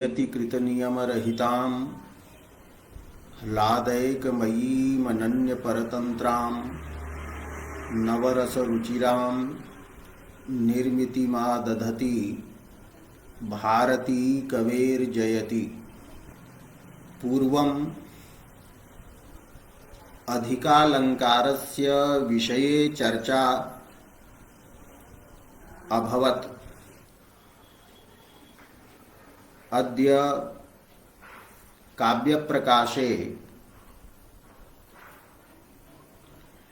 यतिकृतनियमरहितां ह्लादैकमयीमनन्यपरतन्त्रां नवरसरुचिरां निर्मितिमादधति भारती कवेर्जयति। पूर्वम् अधिकालंकारस्य विषये चर्चा अभवत्। अद्य काव्यप्रकाशे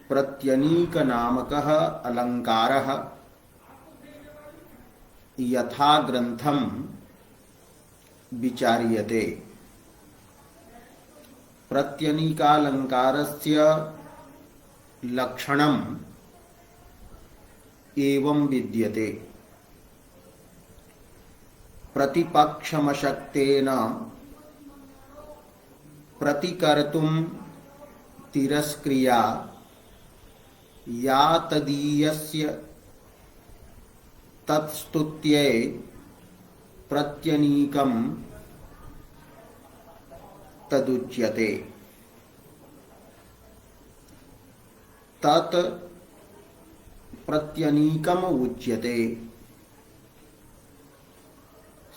प्रत्यनीक नामकः अलंकारः यथा ग्रंथं विचार्यते। प्रत्यनीकालंकारस्य लक्षणम् एवं विद्यते। प्रतिपक्षमशक्तेन प्रतिकर्तुं तिरस्क्रिया या तदीयस्य तत्स्तुत्यै प्रत्यनीकं तदुच्यते। तत् प्रत्यनीकम उच्यते।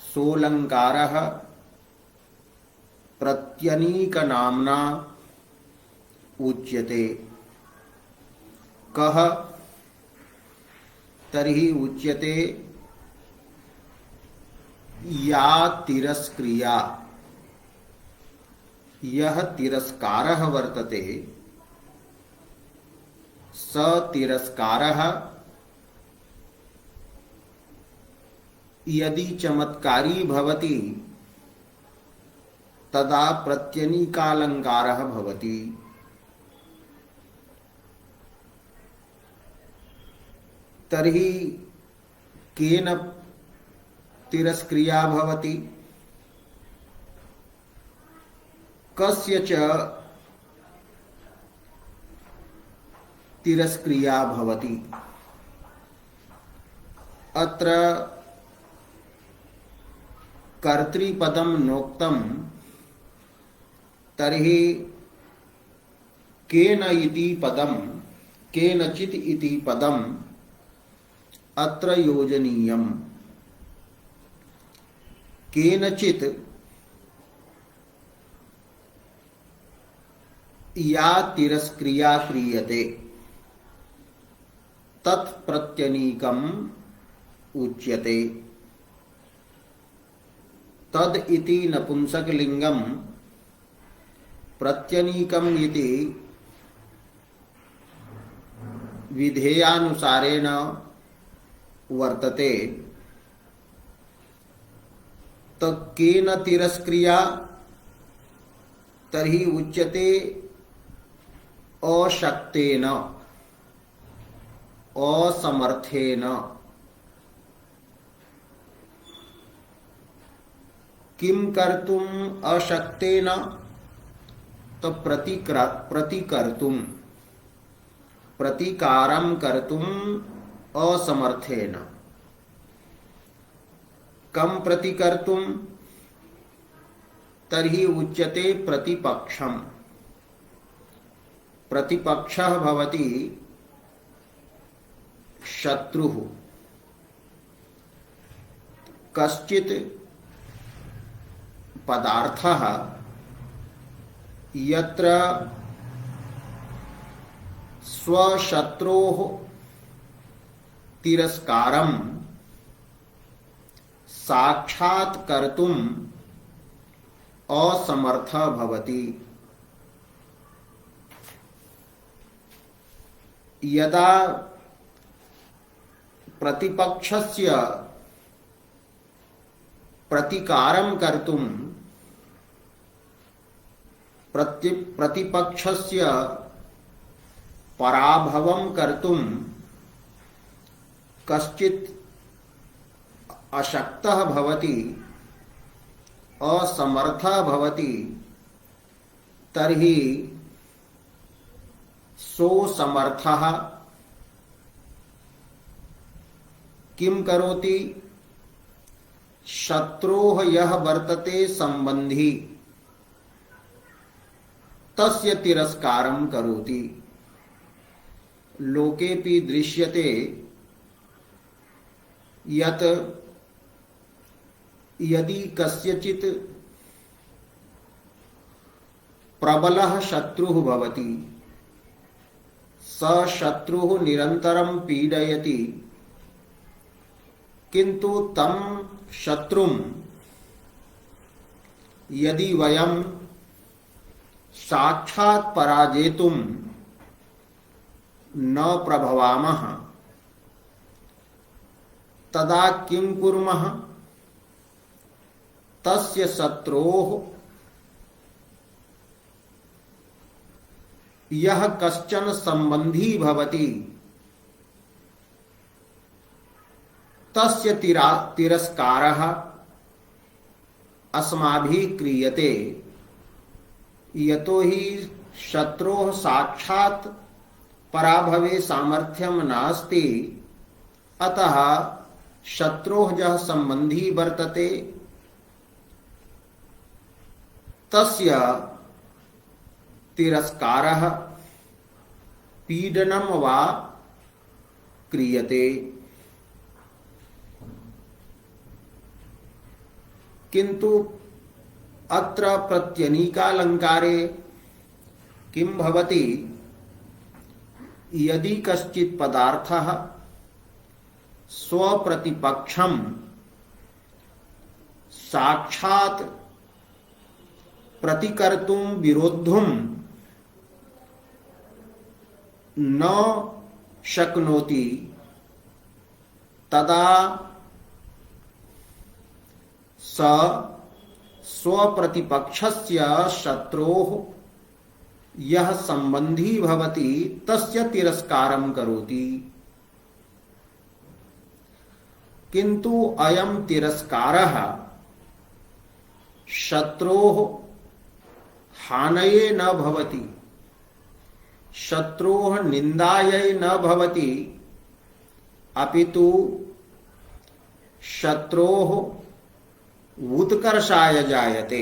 सोऽलंकारः प्रत्यनीक नामना उच्यते। कः तर्हि उच्यते या तिरस्क्रिया। यह तिरस्कारः वर्तते स तिरस्कारः यदि चमत्कारी भवति तदा प्रत्यनीकालंकारः भवति। तर्हि केन तिरस्क्रिया भवति? कस्य च तिरस्क्रिया भवति? अत्र कर्तृपदं नोक्तं तर्हि केन इति पदं केनचित् इति पदम् अत्र योजनीयम्। केनचित् या तिरस्क्रिया क्रियते तत् प्रत्यनीकम् उच्यते। तद इति नपुंसकलिंगम प्रत्यनीकम इति विधेयानुसारेण वर्तते। केन तिरस्क्रिया तर्हि उच्यते अशक्तेन असमर्थेन। किम कर्तुम अशक्तेन? तो प्रतिकर्तुम प्रतिकारं कर्तुम असमर्थेन। कम प्रतिकर्तुम? तर्हि उच्यते प्रतिपक्षम। प्रतिपक्षः भवति शत्रुः। कश्चित् पदार्थः यत्र स्वशत्रोः तिरस्कारं साक्षात् कर्तुम् असमर्थः भवति। यदा प्रतिपक्षस्य प्रतिकारं कर्तुं प्रतिपक्षस्य पराभवं कर्तुं कश्चित् अशक्तः भवति असमर्थः भवति तर्हि सो समर्थः किं करोति? शत्रोः यः वर्तते संबंधी तस्य तिरस्कारं करोति। लोकेपि दृश्यते यत् यदि कस्यचित् प्रबलः शत्रुः भवति, स शत्रुः निरन्तरं पीडयति, किन्तु तं शत्रुं यदि वयं साक्षात् पराजेतुं न प्रभवामः तदा किं कुर्मः? तस्य शत्रोः यः कश्चन संबंधी भवति तस्य तिरस्कारः अस्माभिः क्रियते। यतो हि शत्रोः साक्षात् पराभवे सामर्थ्यं नास्ति, अतः शत्रोः यः संबंधी वर्तते तस्य तिरस्कारः पीडनं वा क्रियते। किन्तु अत्र प्रत्यनीकालंकारे किं भवति? यदि कश्चित् पदार्थः स्वप्रतिपक्षं साक्षात् प्रतिकर्तुं विरोद्धुं न शक्नोति, तदा स स्वप्रतिपक्षस्य शत्रोः यः संबंधी भवति तस्य तिरस्कारं करोति। किन्तु अयं तिरस्कारः शत्रोः हानये न भवति, शत्रोः निंदायै न भवति, अपितु शत्रोः उत्कर्षाय जायते।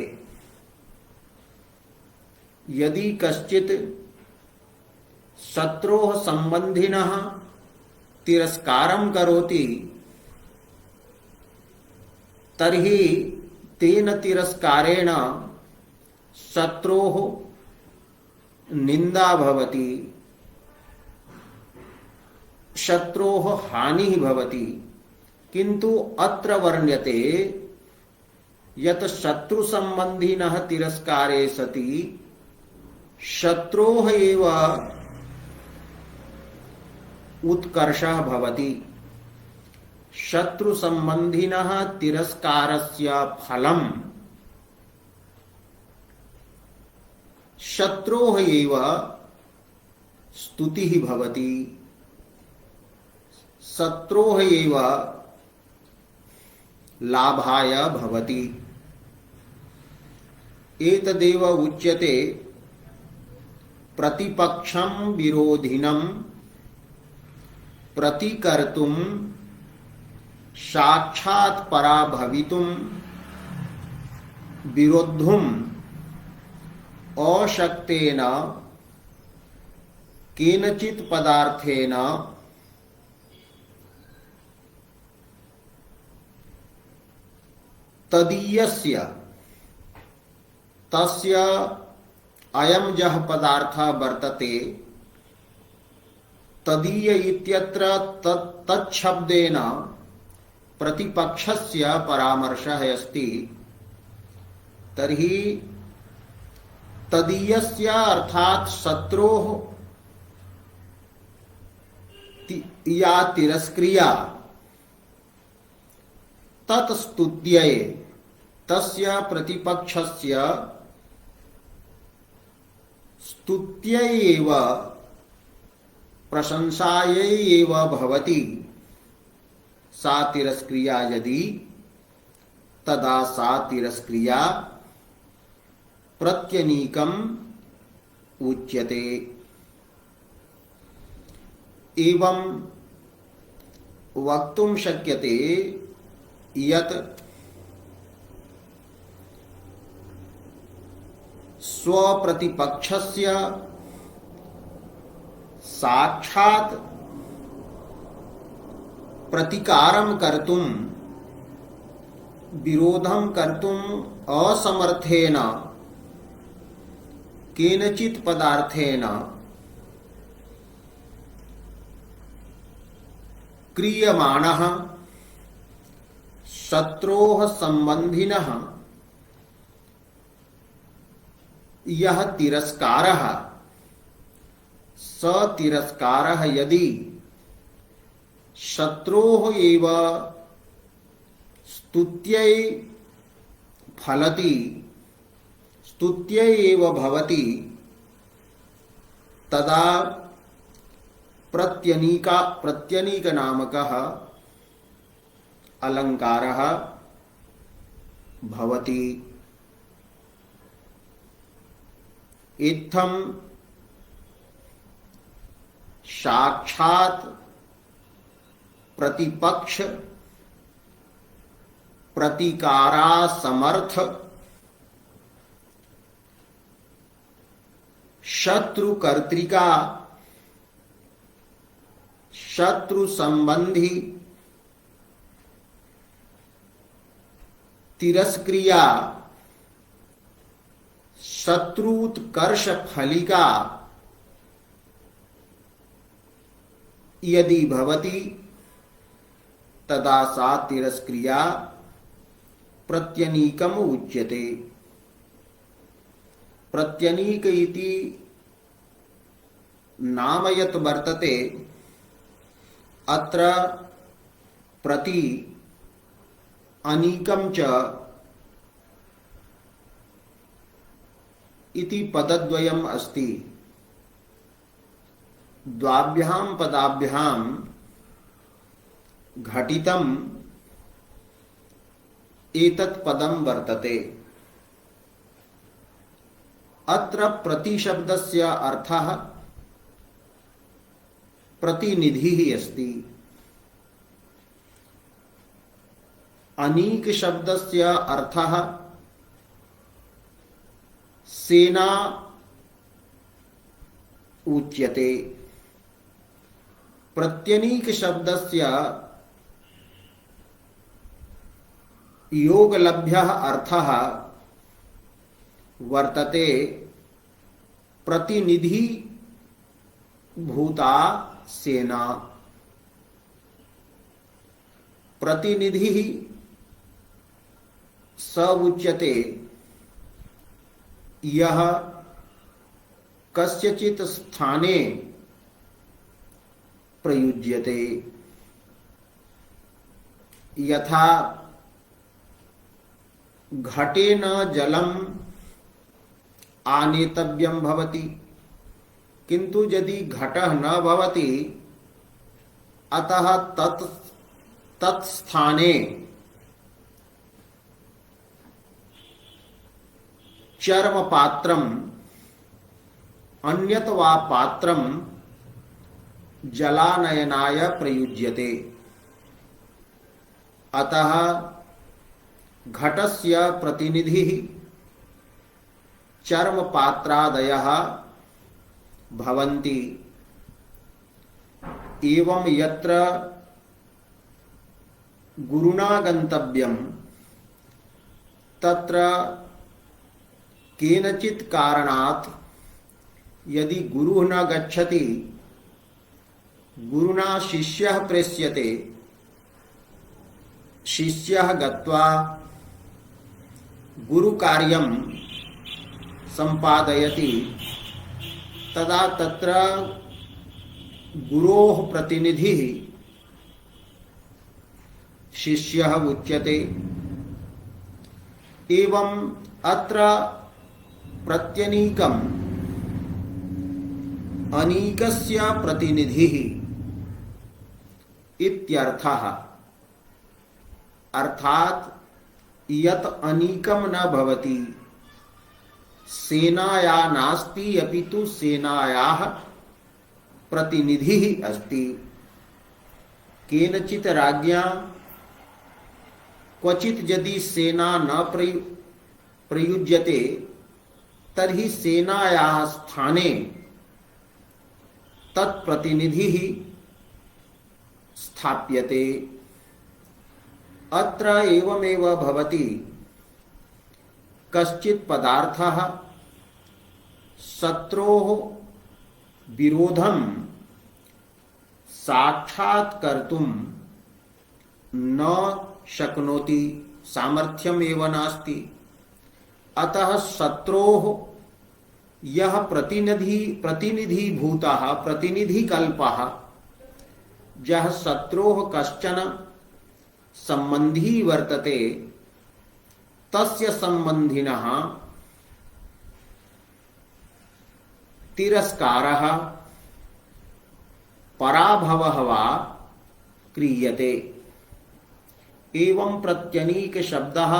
यदि कश्चित् शत्रोः संबंधिनः तिरस्कारं करोति तर्हि तेन तिरस्कारेण शत्रोः निंदा भवति, शत्रोः हानिः भवति। किन्तु अत्र वर्ण्यते यत् शत्रु संबंधिनः तिरस्कारे सति शत्रोः एव उत्कर्षः भवति। शत्रु संबंधिनः तिरस्कारस्य फलं शत्रोः एव स्तुतिः भवति, शत्रोः एव लाभाय भवति। एतदेव उच्यते प्रतिपक्षं विरोधिनं प्रतिकर्तुं साक्षात् पराभवितुं विरोद्धुं अशक्तेन केनचित् पदार्थेन तदीयस्य तस्य अयं यः पदार्थः वर्तते तदीय इत्यत्र तच्छब्देन प्रतिपक्षस्य परामर्शः अस्ति। तर्हि तदीयस्य अर्थात शत्रोः या तिरस्क्रिया तत्स्तुत्यै तस्य प्रतिपक्षस्य स्तुत्यै एव प्रशंसायै एव भवति। सा तिरस्क्रिया यदि तदा सा तिरस्क्रिया प्रत्यनीकम उच्यते। एवं वक्तुं शक्यते यत् स्वप्रतिपक्षस्य साक्षात् प्रतिकारं कर्तुं विरोधं कर्तुं असमर्थेन केनचित् पदार्थेन क्रियमाणः शत्रोः संबंधिनः यह तिरस्कारः स तिरस्कारः यदि शत्रोः एव स्तुत्यै फलति स्तुत्यै एव भवति तदा प्रत्यनीक नामकः अलंकारः भवति। इत्थं साक्षात् प्रतिपक्ष प्रतिकारासमर्थ शत्रुकर्त्रिका शत्रु संबंधी तिरस्क्रिया शत्रुत्कर्ष फलिका यदि भवति तदा सा तिरस्क्रिया प्रत्यनीकम उच्यते। प्रत्यनीक इति नाम यत् वर्तते अत्र प्रति अनीकं च इति पदद्वयम् अस्ति। द्वाभ्यां पदाभ्यां घटितम् एतत् पदं वर्तते। अत्र प्रति शब्दस्य अर्थः प्रतिनिधिः अस्ति। अनीक शब्दस्य अर्थः सेना उच्यते। प्रत्यनीक शब्दस्य योगलभ्यः अर्थः वर्तते प्रतिनिधि भूता सेना। प्रतिनिधि स उच्यते यह कस्यचित् स्थाने प्रयुज्यते। यथा घटेन जलम आनेतव्यं भवति किंतु यदि घटः न भवति अतः तत् स्थाने चर्म पात्रम अन्यत वा पात्रम जलानयनाय प्रयुज्यते। अतः घटस्य प्रतिनिधिः चर्म पात्रादयः भवन्ति। एवं यत्र गुरुणा गन्तव्यं तत्र केनचित् कारणात् यदि गुरुः न गच्छति गुरुणा शिष्यः प्रेष्यते। शिष्यः गत्वा गुरुकार्यं सम्पादयति तदा तत्र गुरोः प्रतिनिधिः शिष्यः उच्यते। एवं अत्र प्रत्यनीकम् अनीकस्य प्रतिनिधिः इत्यर्थः। अर्थात यत् अनीकं न भवति सेनाया नास्ति अपितु सेनायाः प्रतिनिधिः अस्ति। केनचित् राज्ञा क्वचित् यदि सेना न प्रयुज्यते तर्हि सेनायाः स्थाने तत्प्रतिनिधिः स्थाप्यते। अत्र एवमेव भवति। कश्चित् पदार्थः शत्रोः विरोधं साक्षात् कर्तुं न शक्नोति, सामर्थ्यमेव नास्ति। अतः शत्रोः यः प्रतिनिधिभूतः प्रतिनिधिकल्पः, यः शत्रोः कश्चन सम्बन्धी वर्तते, तस्य सम्बन्धिनः तिरस्कारः पराभवः वा क्रियते। एवं प्रत्यनीक शब्दः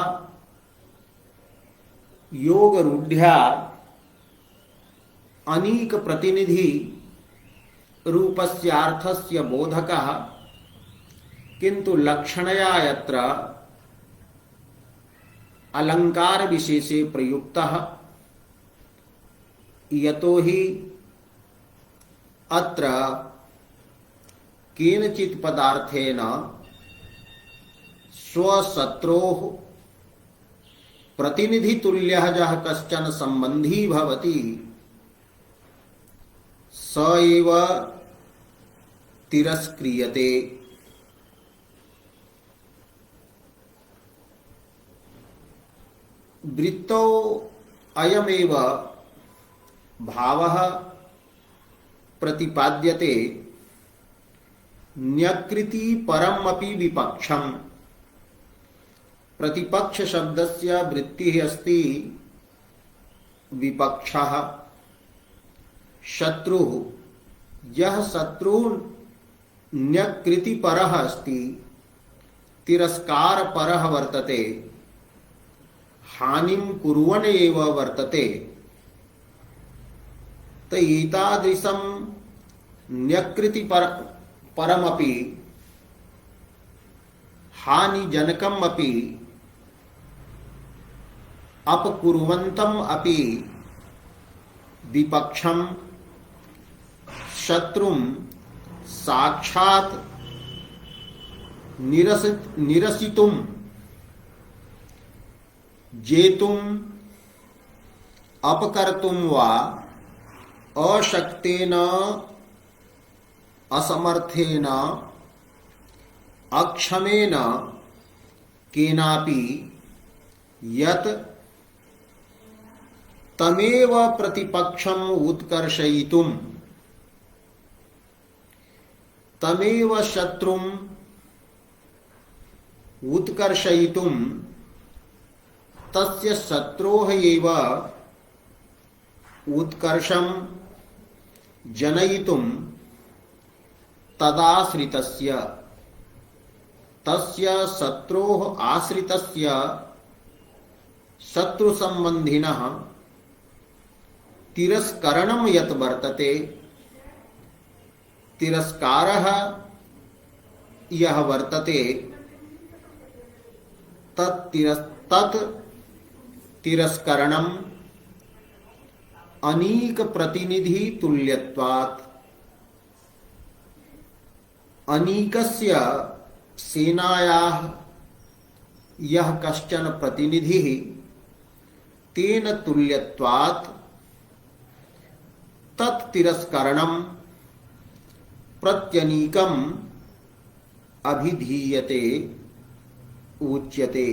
योगरूढ्या अनीक प्रतिनिधि रूपस्यार्थस्य बोधकः, किंतु लक्षणया यत्र अलंकार विशेषे प्रयुक्तः। यतो हि अत्र केनचित् पदार्थेन स्वशत्रोः प्रतिनिधितुल्यः यः कश्चन सम्बन्धी भवति, स एव तिरस्क्रियते। वृत्तौ अयमेव भावः प्रतिपाद्यते। न्यकृति परमपि विपक्षम्। प्रतिपक्ष शब्दस्य वृत्तिः अस्ति विपक्षः, शत्रुः। यः शत्रुः न्यकृतिपरः अस्ति, तिरस्कारपरः वर्तते, हानिं कुर्वन् एव वर्तते, त एतादृशं न्यकृतिपरमपि हानिजनकम् अपि अपकुर्वन्तम् अपि विपक्षं शत्रुं साक्षात् निरसितुं जेतुं अपकर्तुं वा अशक्तेन असमर्थेन अक्षमेन केनापि यत् तमेव प्रतिपक्षम् उत्कर्षयितुं, तमेव शत्रुम् उत्कर्षयितुं, तस्य शत्रोः एव उत्कर्षं जनयितुं तदाश्रितस्य, तस्य शत्रोः आश्रितस्य शत्रुसम्बन्धिनः तिरस्करणं यत् वर्तते, तिरस्कारः यः वर्तते, तत् तिरस्करणम् अनीक प्रतिनिधि तुल्यत्वात्। अनीकस्य सेनायाः यः कश्चन प्रतिनिधिः तेन तुल्यत्वात् तत् तिरस्करणं प्रत्यनीकम् अभिधीयते, उच्यते।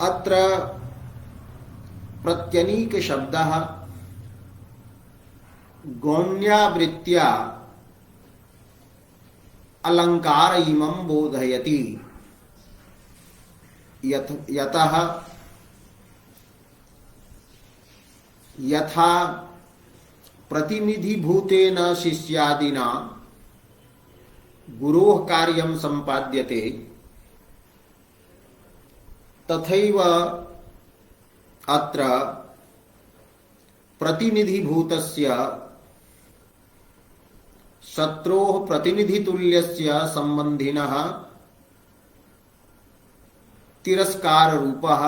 अत्र प्रत्यनीक शब्दः गौण्यावृत्त्या अलंकार इमं बोधयति। यतः यथा प्रतिनिधिभूतेन शिष्यादिना गुरोः कार्यं सम्पाद्यते, तथैव अत्र प्रतिनिधिभूतस्य शत्रोः प्रतिनिधितुल्यस्य सम्बन्धिनः तिरस्कार रूपः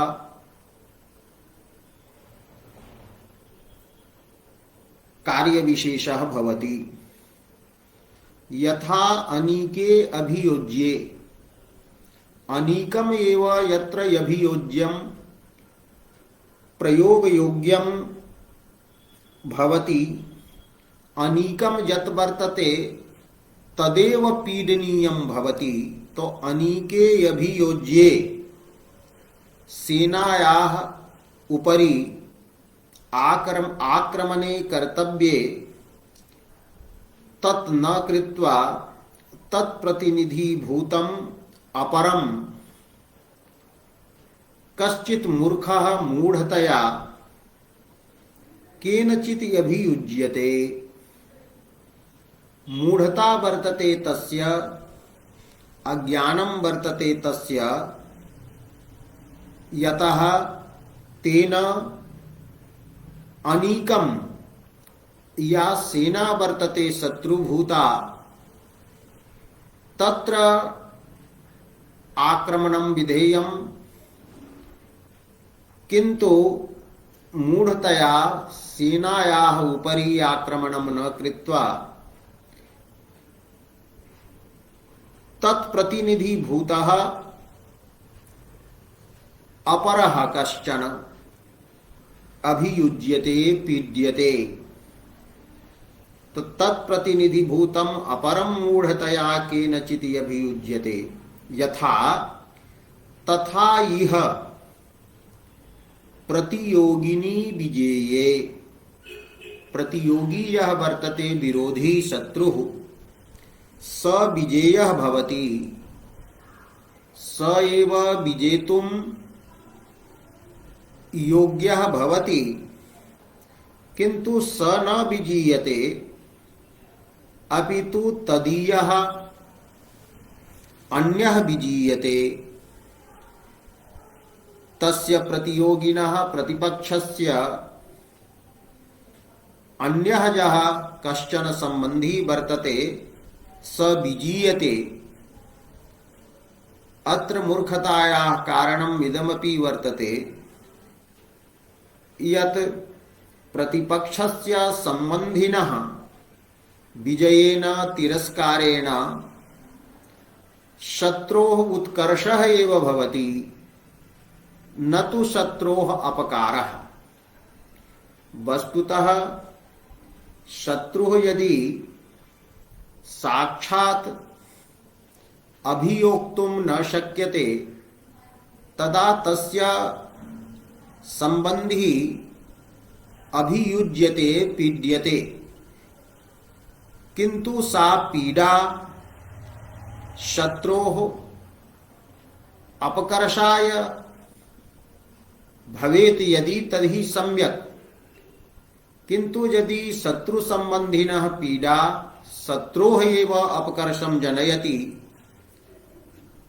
कार्य विशेषः भवति। यथा अनीके अभियोज्ये अनीकम एव यत्र अभियोज्यम प्रयोग योग्यम भवति अनीकम यत् वर्तते तदेव पीडनीयम भवति। तो अनीके अभियोज्ये सेनायाः उपरि आक्रमणे कर्तव्ये तत् न कृत्वा तत्प्रतिनिधीभूतम् अपरम कश्चित् मूर्खः मूढ़तया केनचित् अभियुज्यते। मूढ़ता वर्तते तस्य अज्ञानं वर्तते तस्य यतः तेन अनीकम या सेना वर्तते शत्रुभूता तत्र आक्रमणं विधेयं किंतु मूढ़तया सेनायाः उपरि आक्रमणं न कृत्वा तत्प्रतिनिधिभूतः अपरः कश्चन अभियुज्यते पीड्यते। तो तत्प्रतिनिधिभूतम् अपरं मूढ़तया केनचित् अभियुज्यते यथा तथा इह प्रतियोगिनी विजेये। प्रतियोगी यह वर्तते विरोधी शत्रुः स विजेयः भवति। स एव विजेतुं योग्यः भवति किंतु स न विजीयते अपितु तदीयः अन्यः विजीयते। तस्य प्रतियोगिनः प्रतिपक्षस्य अन्यः यः कश्चन संबंधी वर्तते स विजीयते। अत्र मूर्खतायाः कारणम् इदमपि वर्तते यत् प्रतिपक्षस्य संबंधिनः विजयेन तिरस्कारेण शत्रोः उत्कर्षः एव भवति न तु शत्रोः अपकारः। वस्तुतः शत्रुः यदि साक्षात् अभियोक्तुं न शक्यते तदा तस्य संबंधी अभियुज्यते पीड्यते किंतु सा पीडा शत्रोः अपकर्षाय भवेत् यदि तर्हि सम्यक्। किंतु यदि शत्रु संबंधिनः पीडा शत्रोः एव अपकर्षं जनयति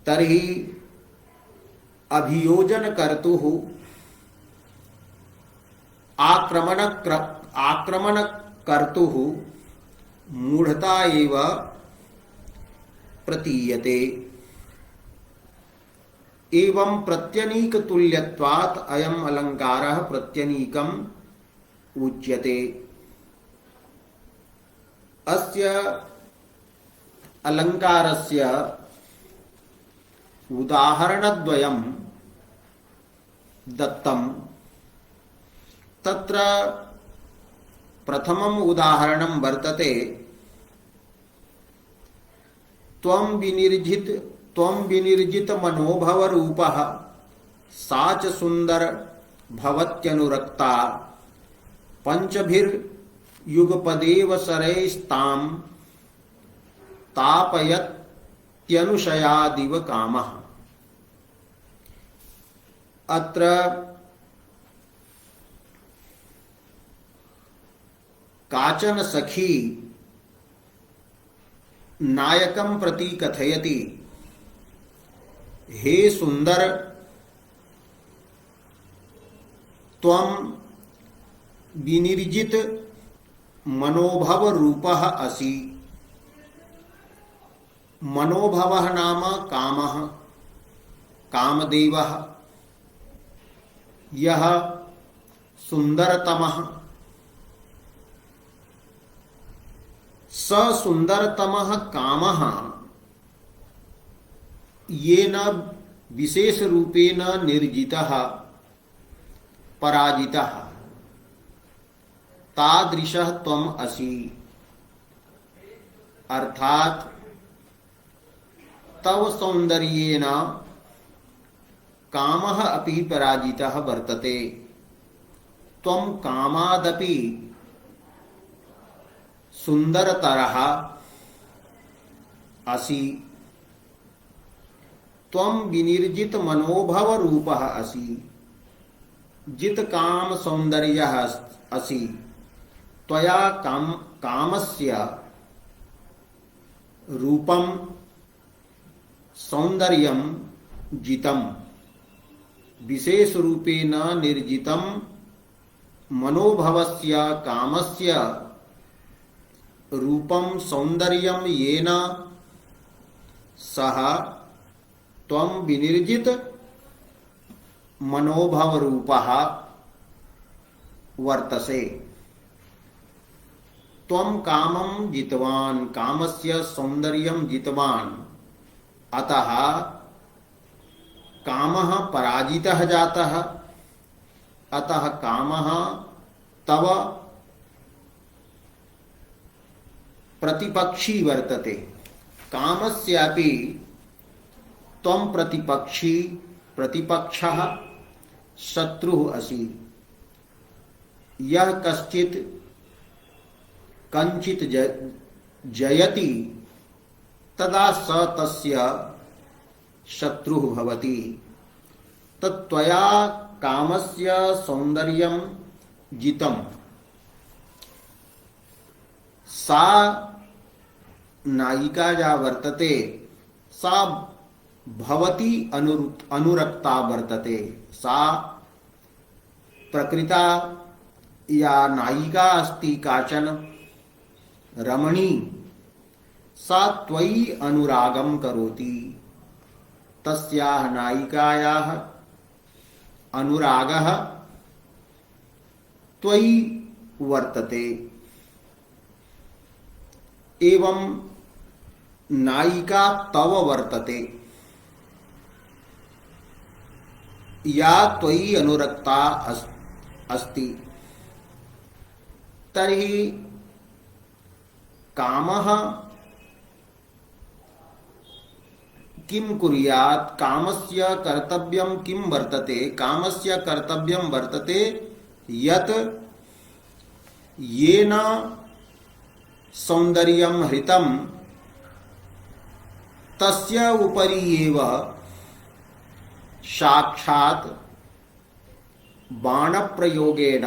तर्हि अभियोजनकर्तुः आक्रमणकर्तुः मूढ़ता एव प्रतीयते। एवं प्रत्यनीक तुल्यत्वात् अयम् अलंकारः प्रत्यनीकम् उच्यते। अस्य अलंकारस्य उदाहरणद्वयं दत्तम्। तत्र प्रथमम् उदाहरणं वर्तते त्वं विनिर्जित मनोभव रूपः सा च सुंदर भवत्यनुरक्ता पंचभिर्युगपदेव शरैस्तां तापयत्यनुशयादिव कामः। अत्र काचन सखी नायकं प्रति कथयति हे सुंदर त्वं विनिर्जित मनोभव रूपः असि। मनोभवः नाम कामः। कामदेवः यः सुंदरतमः स सुंदरतमः कामः येन विशेष रूपेण निर्जितः पराजितः तादृशः त्वम् असि। अर्थात तव सौंदर्येण कामः अपि पराजितः वर्तते, त्वं कामादपि सुंदरतरः असि। त्वं विनिर्जित मनोभव रूपः असि, जित काम सौंदर्यः असि। त्वया कामस्य रूपं सौंदर्यं जितं, विशेष रूपेण निर्जितं मनोभवस्य कामस्य रूपं सौंदर्यं येन सह त्वं विनिर्जित मनोभव रूपः वर्तसे। त्वं कामं जितवान्, कामस्य सौंदर्यं जितवान्, अतः कामः पराजितः जातः, अतः कामः तव प्रतिपक्षी वर्तते। कामस्यापि त्वं प्रतिपक्षी, प्रतिपक्षः, शत्रुः असि। यः कश्चित् कंचित जयति तदा स तस्य शत्रुः भवति। तत्त्वया कामस्य सौंदर्यं जितं। सा नायिका या वर्तते सा भवती अनुरक्ता वर्तते। सा प्रकृता या नायिका अस्ति काचन रमणी, सा त्वयि अनुरागं करोति। तस्याः नायिकायाः अनुरागः त्वयि वर्तते। एवं नायिका तव वर्तते, या त्वयि अनुरक्ता अस्ति। तर्हि कामः किं कुर्यात्? कामस्य कर्तव्यं किं वर्तते? कामस्य कर्तव्यं वर्तते यत् येन सौंदर्यं हृतं तस्य उपरि एव साक्षात् बाणप्रयोगेन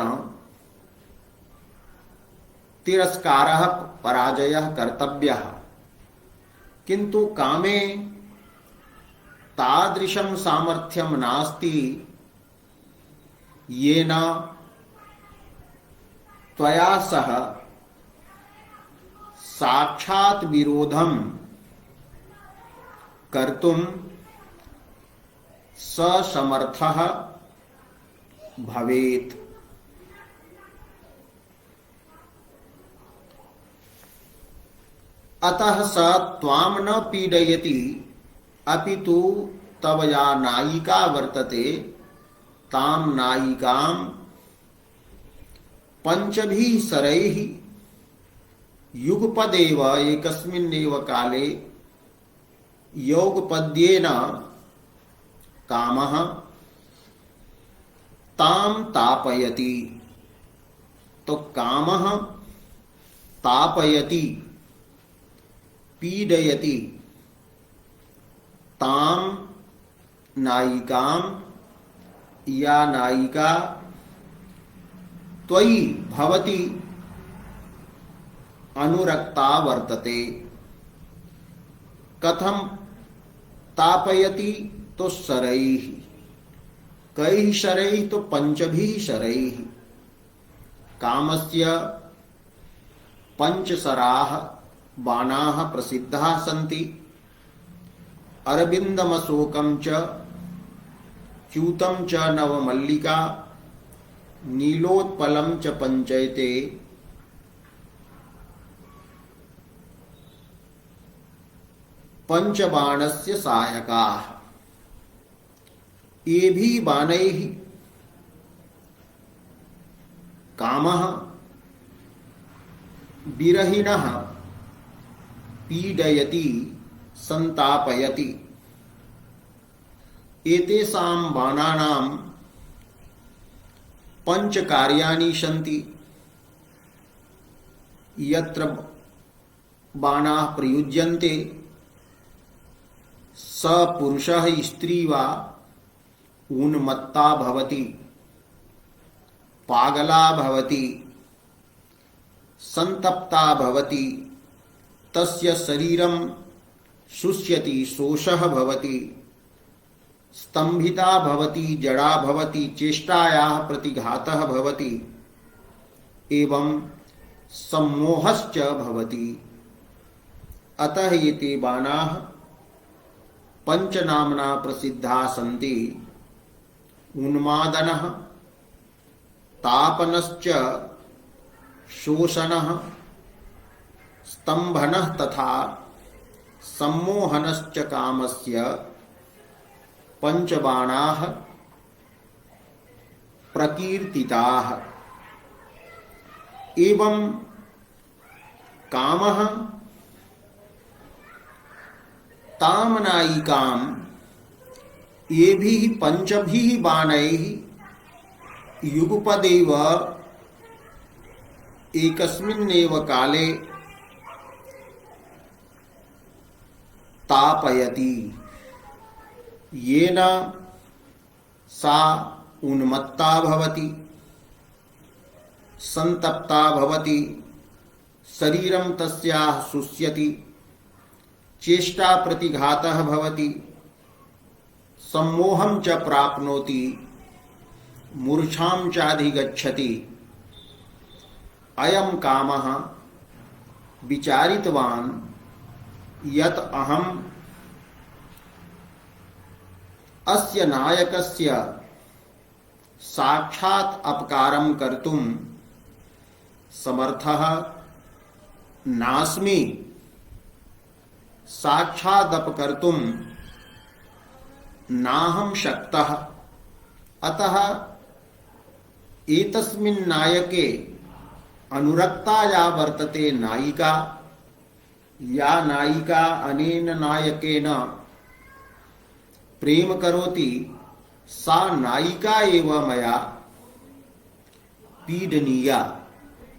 तिरस्कारः पराजयः कर्तव्यः। किन्तु कामे तादृशं सामर्थ्यं नास्ति येन त्वया सह साक्षात् विरोधं कर्तुं समर्थः भवेत्। अतः स त्वां न पीडयति, अपितु तव या नायिका वर्तते तां नायिकां पंचभिः शरैः युगपदेव एकस्मिन्नेव काले योगपद्येन कामः तां तापयति। तो कामः तापयति, पीडयति तां नायिकां, या नायिका त्वयि भवति अनुरक्ता वर्तते। कथं तापयति? तो शरैः। कैः शरैः? तो पंचभिः शरैः। कामस्य पंचशराः बाणाः प्रसिद्धाः सन्ति। अरविन्दमशोकं च च्यूतं च नवमल्लिका नीलोत्पलं च पंचयते पंचबाणस्य सायकाः। एभिः बाणैः कामः विरहिणः पीडयति संतापयति। एतेषां बाणानां पंच कार्याणि सन्ति। यत्र बाणाः प्रयुज्यन्ते स पुरुषः स्त्री वा उन्मत्ता भवति, पागला भवति, संतप्ता भवति, तस्य शरीरं शुष्यति, शोषः भवति, स्तंभिता भवति, जड़ा भवति, चेष्टायाः प्रतिघातः भवति, एवं सम्मोहश्च भवति। अतः एते बाणाः पंचनाम्ना प्रसिद्धाः सन्ति। उन्मादनः, तापनश्च, शोषणः, स्तंभनः तथा सम्मोहनश्च कामस्य पंचबाणाः प्रकीर्तिताः। एवं कामः तामनायिकां येभिः पंचभिः बाणैः युगपदेव एकस्मिन्नेव काले तापयति, येन सा उन्मत्ता भवति, संतप्ता भवति, शरीरं तस्याः शुष्यति, चेष्टा प्रतिघातः भवति, सम्मोहं च प्राप्नोति, मूर्छां चाधिगच्छति। अयं कामः विचारितवान् यत् अहम् अस्य नायकस्य साक्षात् अपकारं कर्तुं समर्थः नास्मि, साक्षादपकर्तुं नाहं शक्तः। अतः एतस्मिन् नायके अनुरक्ता या वर्तते नायिका, या नायिका अनेन नायकेन प्रेम करोति, सा नायिका एव मया पीडनीया।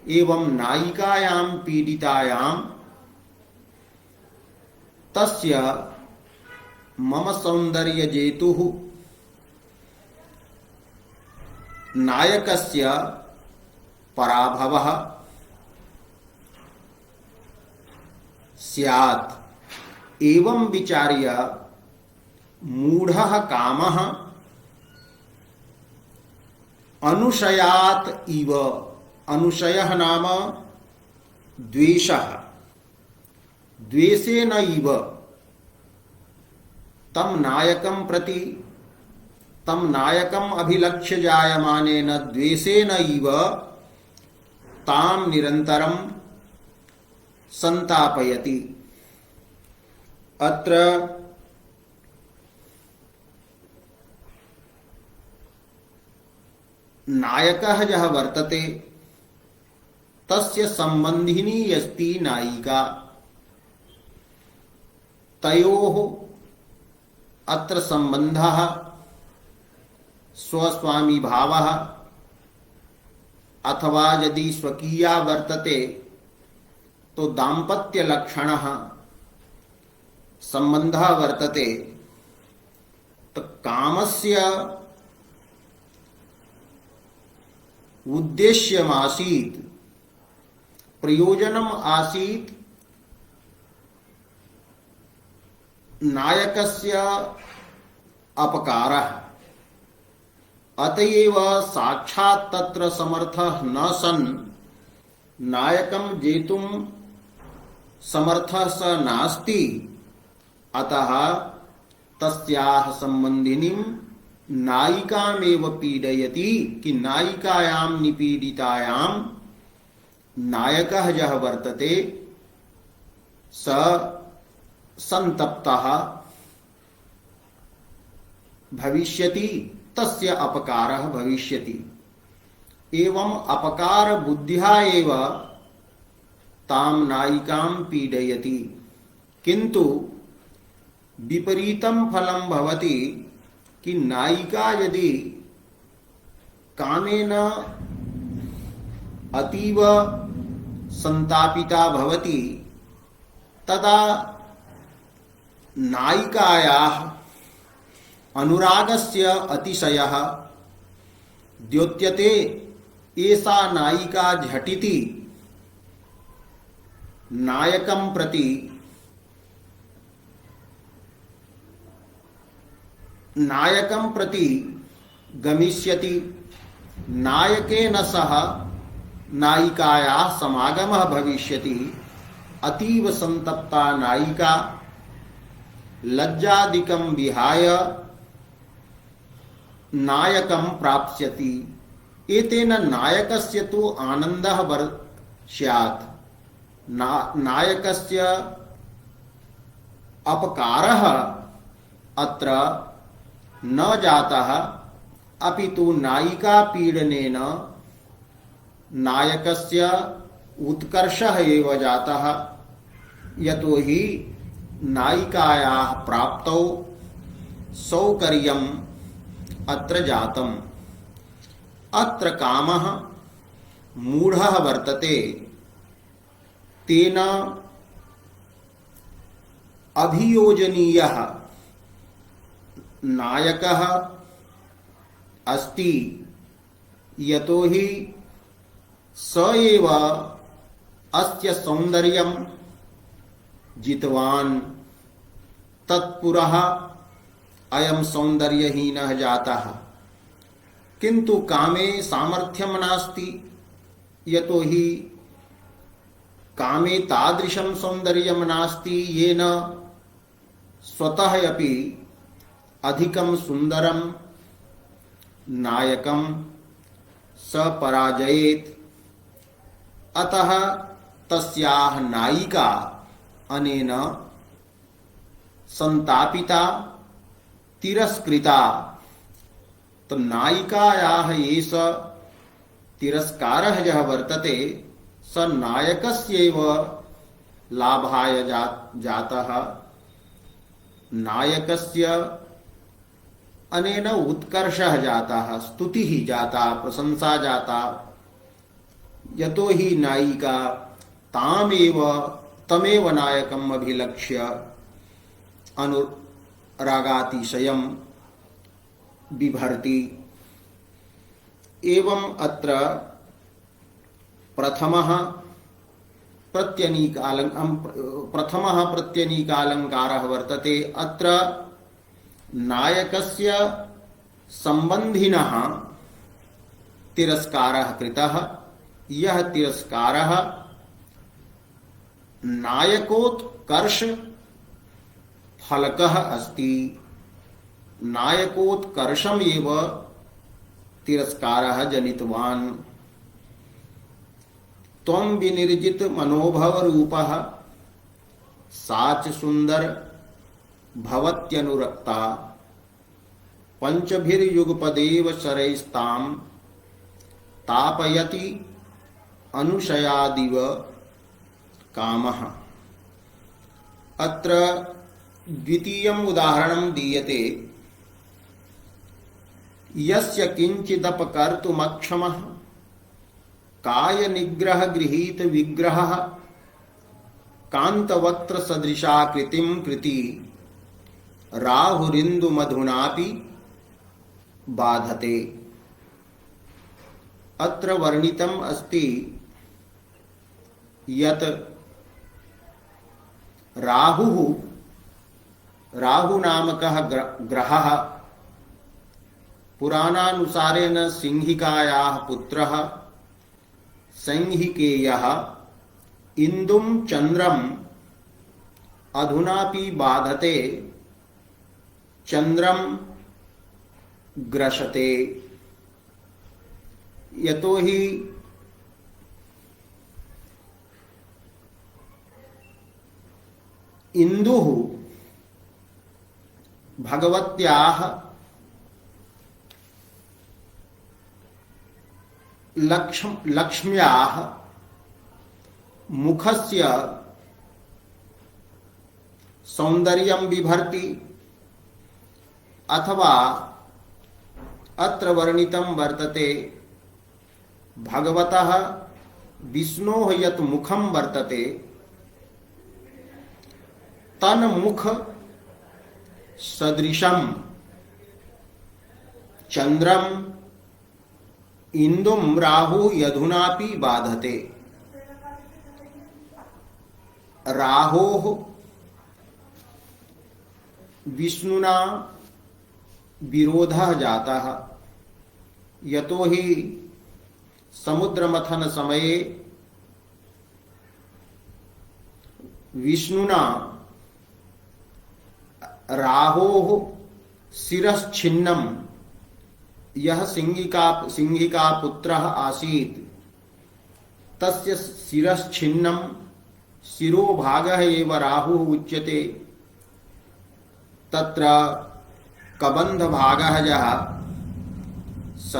एवं नायिकायां पीडितायां तस्य मम सौन्दर्यजेतुः नायकस्य पराभवः स्यात्। एवं विचार्य मूढ़ः कामः अनुशयात् इव, अनुशयः नाम द्वेषः, द्वेषेन इव तम नायकं प्रति, तम नायकम् अभिलक्ष्य जायमानेन द्वेषेन इव तां निरन्तरं संतापयति। अत्र नायकः यः वर्तते तस्य संबंधिनी अस्ति नायिका। तयोः अत्र संबंधः स्वस्वामी भावः अथवा यदि स्वकीया वर्तते तो दाम्पत्य लक्षणः संबंधः वर्तते। तो कामस्य उद्देश्यमासीत्, प्रयोजनम् आसीत् नायकस्य अपकारः। अतएव साक्षात् तत्र समर्थः न सन् नायकं जेतुं समर्थः स नास्ति। अतः तस्याः संबंधिनीं नायिकामेव पीडयति कि नायिकायां निपीडितायां नायकः यः वर्तते स संतप्तः भविष्यति, तस्य अपकारः भविष्यति। एवं अपकार बुद्ध्या एव तां नायिकां पीडयति। किंतु विपरीतं फलं भवति कि नायिका यदि कामेन अतीव संतापिता भवति तदा नायिकायाः अनुरागस्य अतिशयः द्योत्यते। एषा नायिका झटिति नायकं प्रति गमिष्यति। नायकेन सह नायिकायाः समागमः भविष्यति। अतीव संतप्ता नायिका लज्जादिकं विहाय नायकं प्राप्स्यति। एतेन नायकस्य तु आनन्दः स्यात्। नायकस्य अपकारः अत्र न जातः, अपितु नायिका पीडनेन नायकस्य उत्कर्षः एव जातः। यतो हि नायिकायाः प्राप्तौ सौकर्यम् अत्र जातम्। अत्र कामः मूढ़ः वर्तते, तेन अभियोजनीयः नायकः अस्ति। यतो हि स एव अस्य सौन्दर्यं जितवान्। तत्पुरः अयं सौन्दर्यहीनः जातः। किंतु कामे सामर्थ्यं नास्ति। यतो हि कामे तादृशं सौन्दर्यं नास्ति येन स्वतः अपि अधिकं सुन्दरं नायकं स पराजयेत्। अतः तस्याः नायिका अनेन संतापिता तिरस्कृता। तो नायिकायाः एष तिरस्कारः यः वर्तते स नायकस्यैव लाभाय जातः। नायकस्य अनेन उत्कर्षः जातः, स्तुतिः जाता, प्रशंसा जाता। यतो हि नायिका तमेव नायकम् अभिलक्ष्य अनुरागातिशयं बिभर्ति। एवं अत्र प्रथमः प्रत्यनीकालंकारः वर्तते। अत्र नायकस्य संबंधिनः तिरस्कारः कृतः। यः तिरस्कारः नायकोत्कर्ष फलकः अस्ति। नायकोत्कर्षम् एव तिरस्कारः जनितवान्। त्वं विनिर्जित मनोभव रूपः साच सुंदर भवत्यनुरक्ता। पंचभिर्युगपदेव शरैस्तां तापयति अनुशयादिव कामः। अत्र द्वितीयम् उदाहरणं दीयते। यस्य किंचिदपकर्तुमक्षमः काय निग्रह गृहीत विग्रहः कांतवक्त्र सदृशाकृतिं कृति राहुरिंदु मधुनापि बाधते। अत्र वर्णितम् अस्ति यत् राहु नामकः ग्रहः पुराणानुसारेण सिंहिकायाः पुत्रः संहिकेयः इंदुं चंद्रम अधुनापि बाधते। चंद्रम ग्रसते। यतो हि इंदुः भगवत्याः लक्ष्म्याः मुखस्य सौंदर्यं बिभर्ति, अथवा अत्र वर्णितं वर्तते भगवतः विष्णोः यत् मुखं वर्तते तन्मुख सदृशं चंद्रम इंदुम राहु यधुनापि बाधते। राहोः विष्णुना विरोधः जातः, यतो हि समुद्रमथन समये विष्णुना राहोः शिरश्छिन्नं, यह सिंहिका पुत्रः आसीत् तस्य शिरश्छिन्नं, शिरोभागः एव राहुः उच्यते। तत्र कबन्धभागः यः स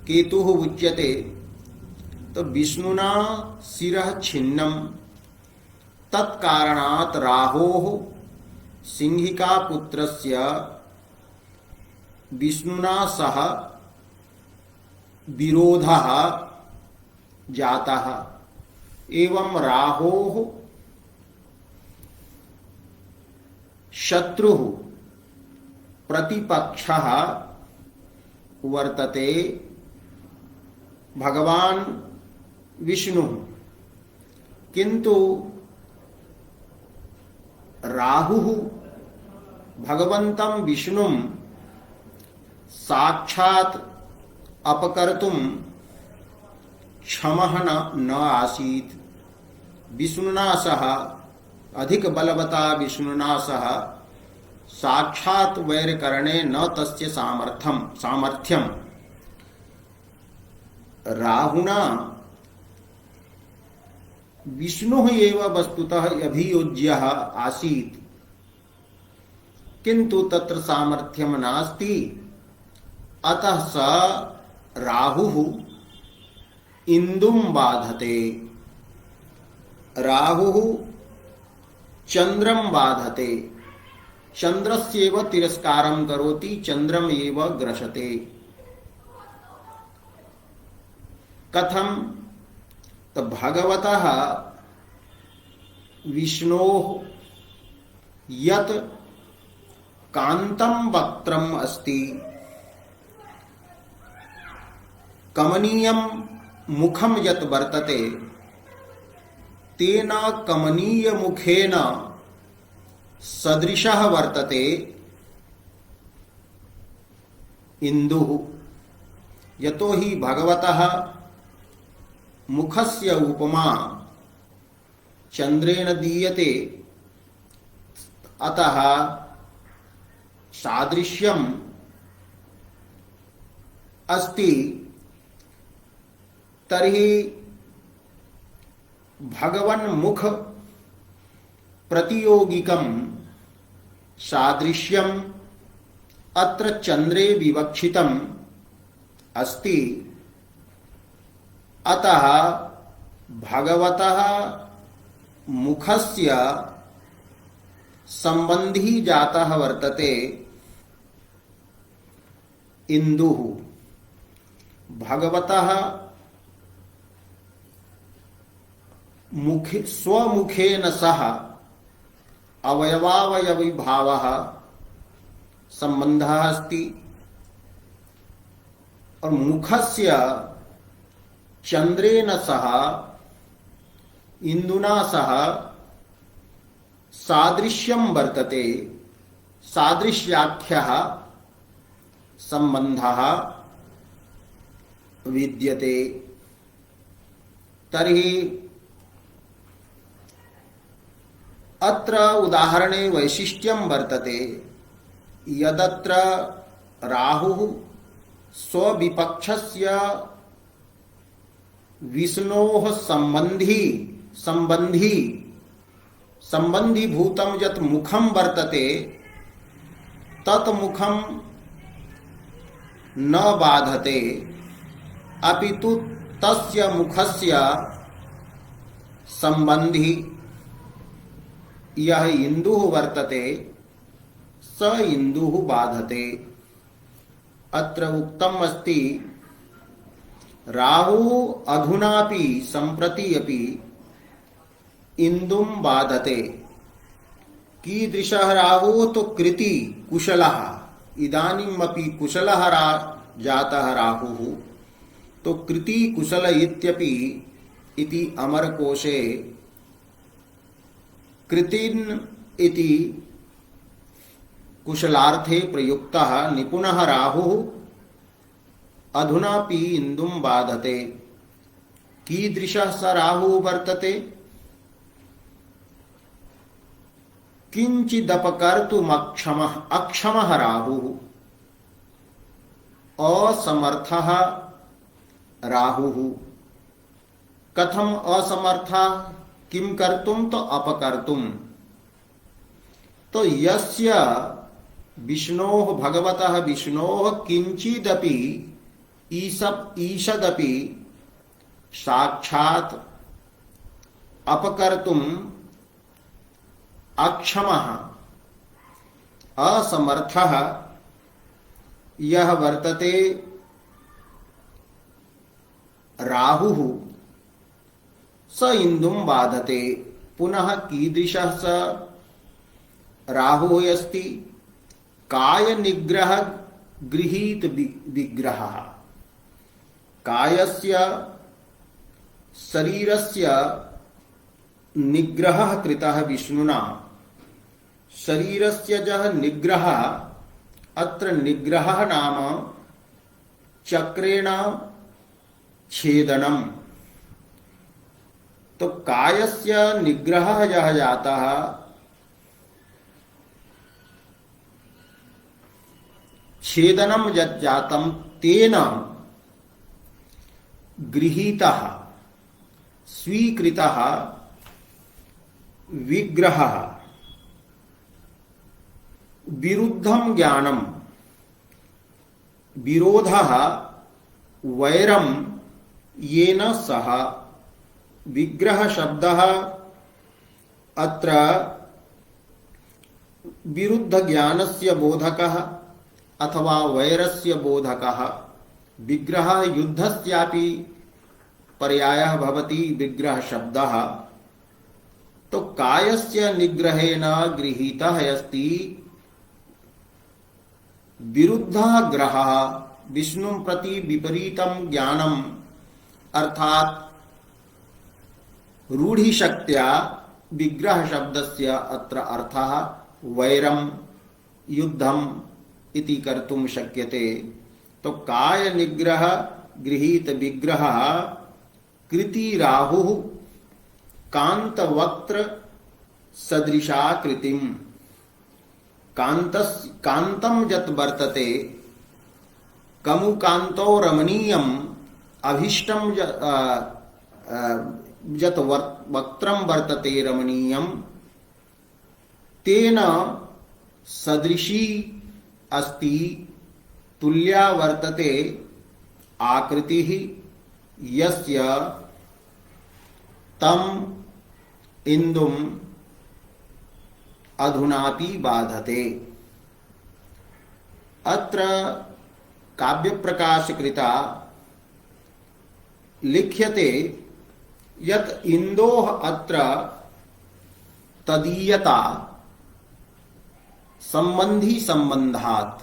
केतुः उच्यते। तो विष्णुना शिरः छिन्नं, तत्कारणात् राहोः सिंहिका पुत्रस्य विष्णुना सह विरोधः जातः। एवं राहोः शत्रुः प्रतिपक्षः वर्तते भगवान विष्णु, किंतु राहुः भगवन्तं विष्णुं साक्षात् अपकर्तुं क्षमः न आसीत्। विष्णुना सह, अधिक बलवता विष्णुना सह साक्षात् वैरकरणे न तस्य सामर्थ्यम। राहुना विष्णुः एव वस्तुतः अभियोज्यः आसीत्, किंतु तत्र सामर्थ्यं नास्ति। अतः स राहुः इंदुं बाधते, राहुः चंद्रं बाधते, चंद्रस्येव तिरस्कारं करोति, चंद्रम एव ग्रसते। कथम? तो भगवतः विष्णोः यत् कांतं वक्त्रम् अस्ति, कमनीयं मुखं यत् वर्तते, तेन कमनीय मुखेन सदृशः वर्तते इंदुः। यतो हि भगवतः मुखस्य उपमा चंद्रेण दीयते, अतः सादृश्यम् अस्ति। तर्हि भगवन् मुख प्रतियोगिकं सादृश्यम् अत्र चंद्रे विवक्षितम् अस्ति। अतः भगवतः मुखस्य संबंधी जातः वर्तते इंदुः। भगवतः मुखे स्वमुखेन सह अवयवावयविभावः संबंधः अस्ति, और मुखस्य चंद्रेण सह इंदुना सह सादृश्यं वर्तते, सादृश्याख्यः संबंधः विद्यते। तर्हि अत्र उदाहरणे वैशिष्ट्यं वर्तते। यदत्र राहुः स्वविपक्षस्य विष्णोः संबंधी भूतं यत् मुखं वर्तते तत् मुखं न बाधते, अपितु तस्य मुखस्य संबंधी यह इंदुः वर्तते स इंदुः बाधते। अत्र उक्तम् अस्ति राहु अधुनापि सम्प्रति अपि इंदुं बाधते। कीदृशः राहुः तो कृति कुशलः, इदानीमपि कुशलः जातः राहुः, तो कृति कुशल इत्यपि इति अमरकोशे कृतिन् इति कुशलार्थे प्रयुक्तः निपुणः राहुः अधुनापि इंदुं बाधते। कीदृशः स राहुः वर्तते? किंचिदपकर्तुमक्षमः राहुः, असमर्थः राहुः। कथम असमर्थः? किं कर्तुं? तो अपकर्तुं। तो यस्य विष्णोः भगवतः विष्णोः किंचिदपि ईषदपि साक्षात् अपकर्तुं अक्षमः असमर्थः यह वर्तते राहुः स इंदुं बाधते। पुनः कीदृशः स राहुः अस्ति? काय निग्रह गृहीत विग्रहः। कायस्य शरीरस्य निग्रहः कृतः विष्णुना। शरीरस्य जः निग्रहः, अत्र निग्रहः नाम चक्रेण छेदनम्। तो कायस्य निग्रहः यः जातः छेदनं यत् जातं तेन गृहीतः स्वीकृतः विग्रहः विरुद्धं ज्ञानं, विरोधः वैरं येन सह। विग्रह शब्दः अत्र विरुद्ध ज्ञानस्य बोधकः अथवा वैरस्य बोधकः। विग्रह युद्धस्यापि पर्यायः भवति विग्रह शब्दः। तो कायस्य निग्रहेण गृहीतः अस्ति विरुद्धः ग्रहः, विष्णुं प्रति विपरीतं ज्ञानम्, अर्थात् रूढ़िशक्त्या विग्रह शब्दस्य अत्र अर्थः वैरं युद्धम् इति कर्तुं शक्यते। तो काय निग्रह गृहीत विग्रह कृति राहुः कांतवक्त्र सदृशा कृतिम। कांतं यत् वर्तते कमुकान्तो रमणीयम् अभीष्टं यत् वक्त्रं वर्तते रमणीयम् तेन सदृशी अस्ति तुल्या वर्तते आकृतिः यस्य तम् इंदुम् अधुनापि बाधते। अत्र काव्यप्रकाशकृता लिख्यते यत् इंदोः अत्र तदीयता संबंधी संबंधात्।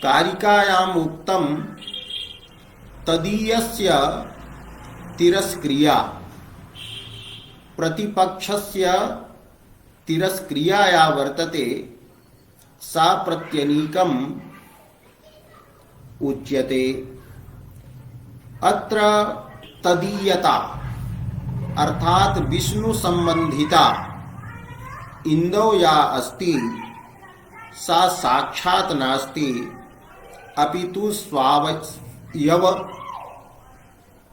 कारिकायाम् उक्तं तदीयस्य तिरस्क्रिया, प्रतिपक्षस्य तिरस्क्रियाया वर्तते सा प्रत्यनीकम् उच्यते। अत्र तदीयता अर्थात विष्णु संबंधिता इंदौ या अस्ति सा साक्षात् नास्ति अपितु स्वावयव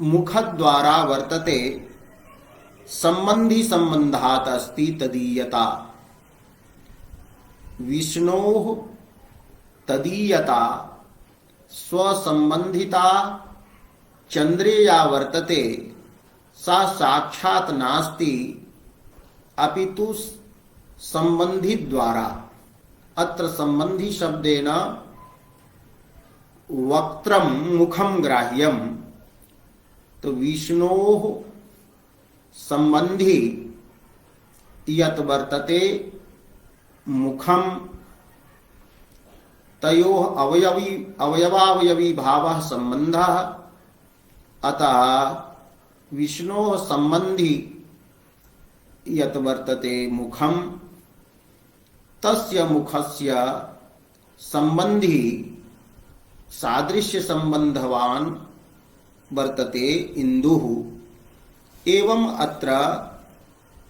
मुखद्वारा वर्तते संबंधी संबंधात् अस्ति तदीयता। विष्णोः तदीयता स्वसंबंधिता चंद्रे या वर्तते सा साक्षात् नास्ति अपितु संबंधी द्वारा। अत्र संबंधी शब्देन वक्त्रम मुखम ग्राह्यम। तो विष्णोः संबंधी यत् वर्तते मुखम तयोः अवयवावयवी भावः संबंधः। अतः विष्णोः संबंधी यत् वर्तते मुखम तस्य मुखस्य संबंधी सादृश्य संबंधवान वर्तते इंदुः। एवं अत्र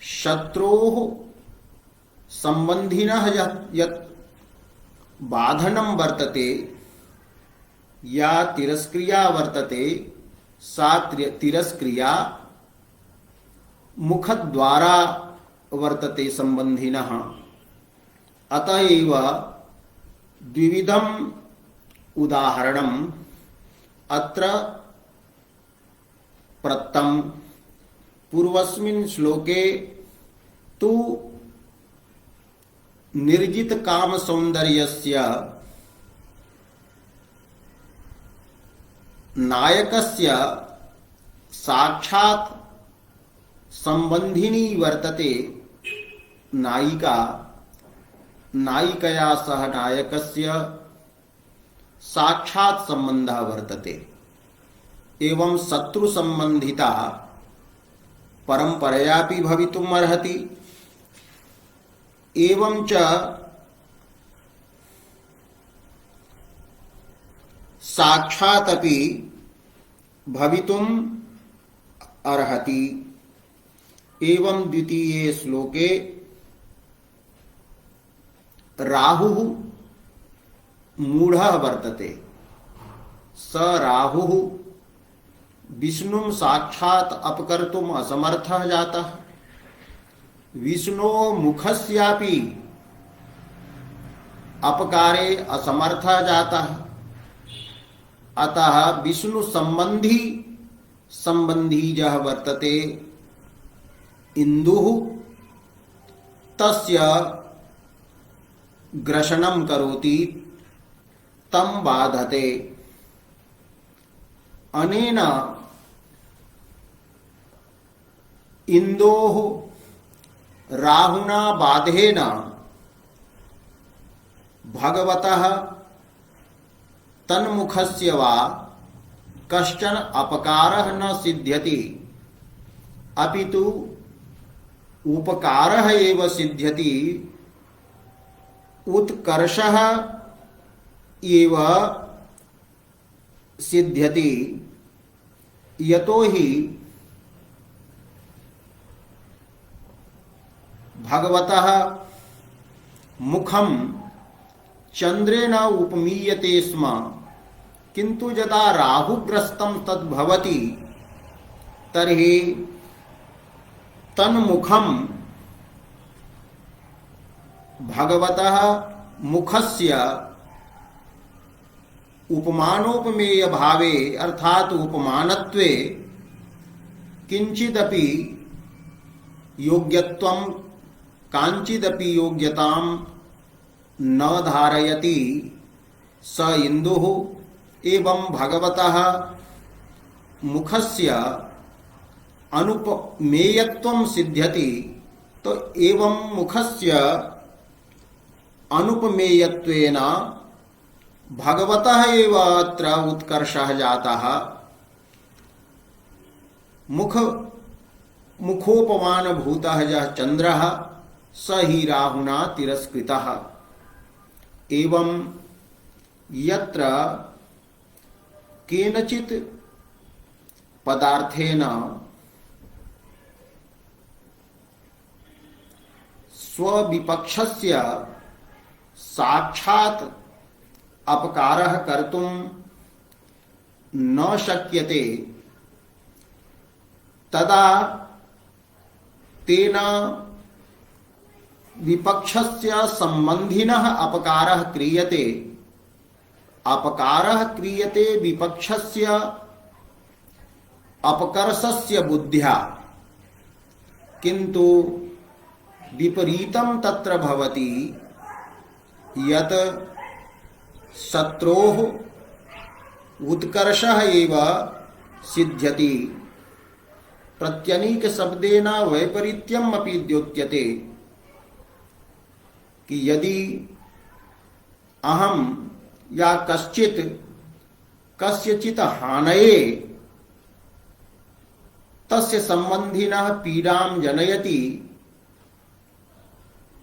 शत्रोः संबंधिनः यत् बाधनं वर्तते या तिरस्क्रिया वर्तते सा तिरस्क्रिया मुखद्वारा वर्तते संबंधिनः। अतएव द्विविधम् उदाहरणम् अत्र प्रत्तम। पूर्वस्मिन् श्लोके तु निर्जित काम सौंदर्यस्य नायकस्य साक्षात् संबंधिनी वर्तते नायिका। नायिकया सह नायकस्य साक्षात् संबंधः वर्तते। एवं शत्रु संबंधिता परंपरयापि भवितुम् अर्हति। एवं च साक्षात् अपि भवितुम् अर्हति। एवं द्वितीये श्लोके राहुः मूढ़ः वर्तते। स राहुः विष्णुं साक्षात् अपकर्तुम् असमर्थः जातः। विष्णोः मुखस्यापि अपकारे असमर्थः जातः। अतः विष्णु संबंधी संबंधी यः वर्तते इंदुः तस्य ग्रसनं करोति तं बाधते। अनेन इंदोः राहुना बाधेन भगवतः तन्मुखस्य वा कश्चन अपकारः न सिद्ध्यति अपितु उपकारः एव सिद्ध्यति। उत्कर्षः एव सिद्ध्यति। यतो हि भगवतः मुखम चंद्रेण उपमीयते स्म किंतु यदा राहुग्रस्तं तद्भवति तर्हि तन्मुखम भगवतः मुखस्य उपमानोपमेय भावे अर्थात उपमानत्वे किंचिदपि योग्यत्वं कांचिदपि योग्यतां न धारयति स इंदुः। एवं भगवतः मुखस्य अनुपमेयत्वं सिद्ध्यति। तो एवं मुखस्य अनुपमेयत्वेन भगवतः एव अत्र उत्कर्षः जातः। मुखोपमान भूतः यः चंद्रः स हि राहुना तिरस्कृतः। एवं यत्र केनचित् पदार्थेन स्वविपक्षस्य साक्षात् अपकारः कर्तुं न शक्यते तदा तेन विपक्षस्य संबंधिनः अपकारः क्रियते। अपकारः क्रियते विपक्षस्य अपकर्षस्य बुद्ध्या, किंतु विपरीतं तत्र भवति यत् शत्रोः उत्कर्षः एव सिद्ध्यति। प्रत्यनीक शब्देन वैपरीत्यम् अपि द्योत्यते कि यदि अहम या कश्चित् कस्यचित् हानये तस्य संबंधिनः पीडां जनयति,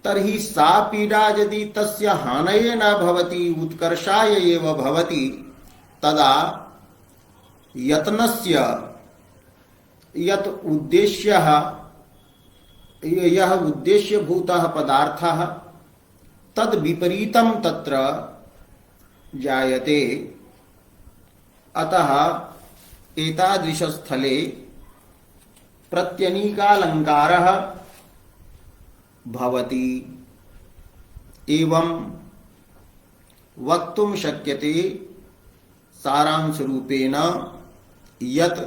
तर्हि सा पीडा यदि तस्य हानये न भवति उत्कर्षाय एव भवति, तदा यत्नस्य यत् उद्देश्यः यः उद्देश्यभूतः पदार्थः तद् विपरीतं तत्र जायते। अतः एतादृशस्थले प्रत्यनीकालङ्कारः भवति। एवं वक्तुं शक्यते सारांशरूपेण यत्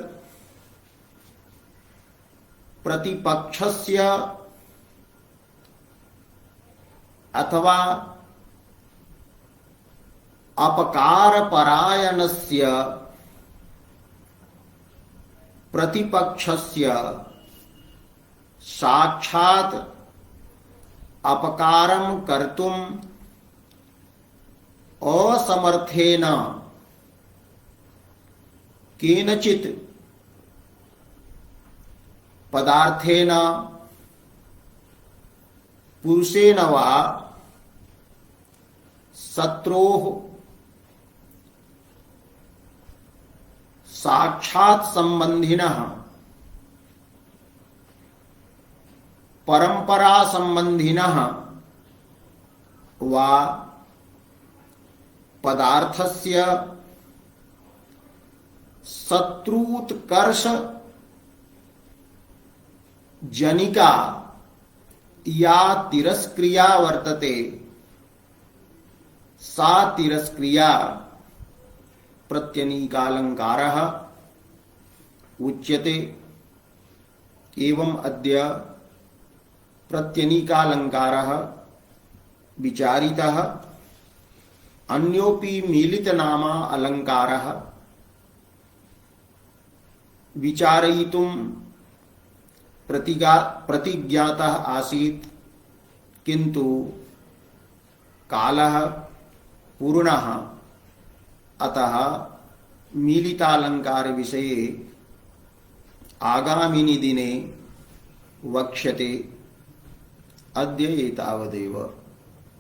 प्रतिपक्षस्य अथवा अपकारपरायणस्य प्रतिपक्षस्य साक्षात् अपकारं कर्तुं असमर्थेन केनचित् पदार्थेन पुरुषेण वा शत्रोः साक्षात् संबंधिनः परंपरा संबंधिनः वा पदार्थस्य शत्रुत्कर्ष जनिका या तिरस्क्रिया वर्तते, सा तिरस्क्रिया प्रत्यनीकालंकारः उच्यते। एवं अद्य प्रत्यनीकालंकारः विचारितः। अन्योपि मीलितनामा अलंकारः विचारयितुं प्रतिज्ञातः आसीत्, किन्तु कालः पूर्णः। अतः मीलितालंकार विषये आगामिनि दिने वक्ष्यते। अद्य एतावदेव।